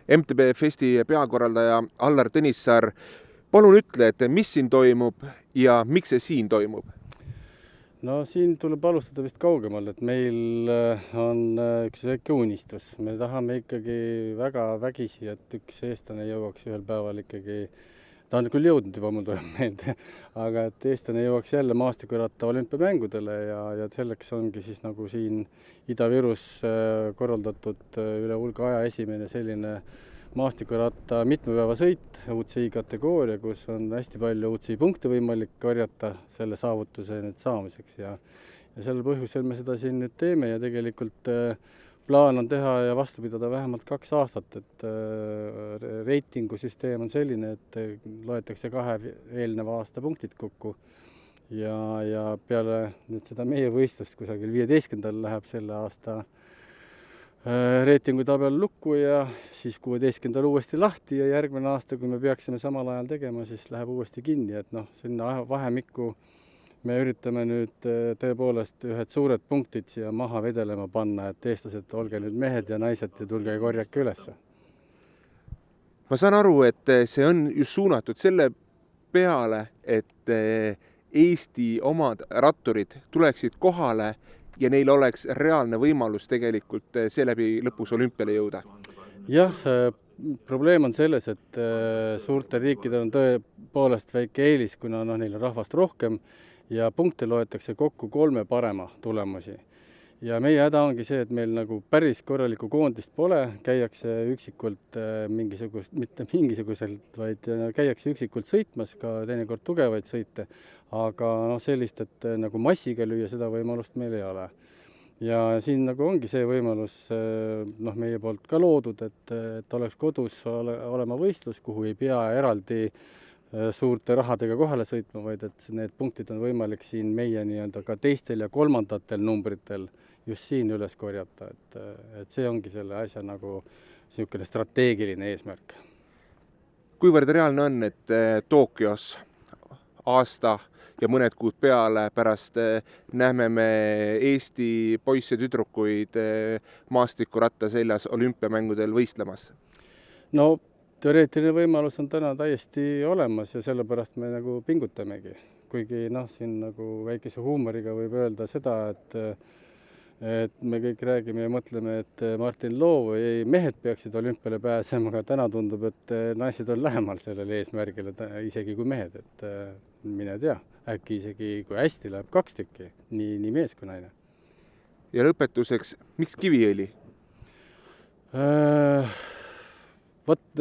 MTB Festi peakorraldaja Allar Tõnissaar. Palun ütle, et mis siin toimub ja miks see siin toimub? No siin tuleb alustada vist kaugemal, et meil on üks väike unistus. Me tahame ikkagi väga vägisi, et üks eestlane jõuaks ühel päeval ikkagi, ta on küll jõudnud juba, mul tuleb meelde, aga et eestlane jõuaks jälle maastikuratta olümpiamängudele ja selleks ongi siis nagu siin Ida-Virus korraldatud üle hulga aja esimene selline maastikuratta mitmepäevasõit UCI kategooria, kus on hästi palju UCI punkte võimalik korjata selle saavutuse nüüd saamiseks ja sellel põhjusel me seda siin nüüd teeme ja tegelikult plaan on teha ja vastu pidada vähemalt 2 aastat, et reitingusüsteem on selline, et loetakse 2 eelneva aasta punktid kokku ja peale nüüd seda meie võistlust kusagil 15. läheb selle aasta reitingutabel lukku ja siis 16. uuesti lahti ja järgmine aasta, kui me peaksime samal ajal tegema, siis läheb uuesti kinni, et sinna vahemikku me üritame nüüd tõepoolest ühed suured punktid siia maha vedelema panna, et eestlased, olge nüüd mehed ja naised ja tulge korjake ülesse. Ma saan aru, et see on just suunatud selle peale, et Eesti omad ratturid tuleksid kohale ja neil oleks reaalne võimalus tegelikult seeläbi lõpus olümpiale jõuda. Jah, probleem on selles, et suurtel riikidel on tõepoolest väike eelis, kuna neil on rahvast rohkem ja punkte loetakse kokku 3 parema tulemusi. Ja meie häda ongi see, et meil nagu päris korralikku koondist pole, käiakse üksikult mitte mingisuguselt, vaid käiakse üksikult sõitmas, ka teinekord tugevaid sõite, aga sellist, et nagu massiga lüüa, seda võimalust meil ei ole. Ja siin nagu ongi see võimalus meie poolt ka loodud, et oleks kodus olema võistlus, kuhu ei pea eraldi suurte rahadega kohale sõitma, vaid et need punktid on võimalik siin meie ka teistel ja kolmandatel numbritel just siin üles korjata, et see ongi selle asja nagu niisugune strateegiline eesmärk. Kuivõrd reaalne on, et Tokyos aasta ja mõned kuud peale pärast näeme me Eesti poisse tüdrukuid maastikuratta seljas olümpiamängudel võistlemas? No teoreetiline võimalus on täna täiesti olemas ja sellepärast me nagu pingutamegi. Kuigi siin nagu väikese huumoriga võib öelda seda, et me kõik räägime ja mõtleme, et Martin Loo või mehed peaksid olümpiale pääsema, aga täna tundub, et naised on lähemal sellele eesmärgile isegi kui mehed, et mine tea, äkki isegi kui hästi läheb 2 tükki, nii mees kui naine. Ja lõpetuseks, miks Kiviõli?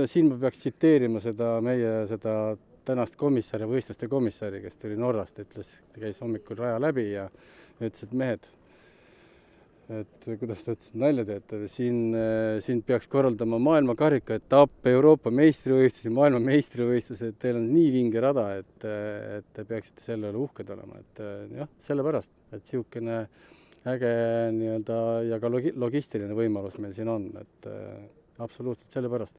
Siin ma peaks tsiteerima meie tänast komissari, võistluste komissari, kes tuli Norrast, käis hommikul raja läbi ja ütles, et mehed, et kuidas ta ütles, nalja teete, siin peaks korraldama maailmakarika etapp, Euroopa meistrivõistlusi, maailma meistrivõistlusi, et teil on nii vinge rada, et te peaksite selle üle uhked olema. Et jah, sellepärast, et niisugune äge ja ka logistiline võimalus meil siin on, et absoluutselt sellepärast.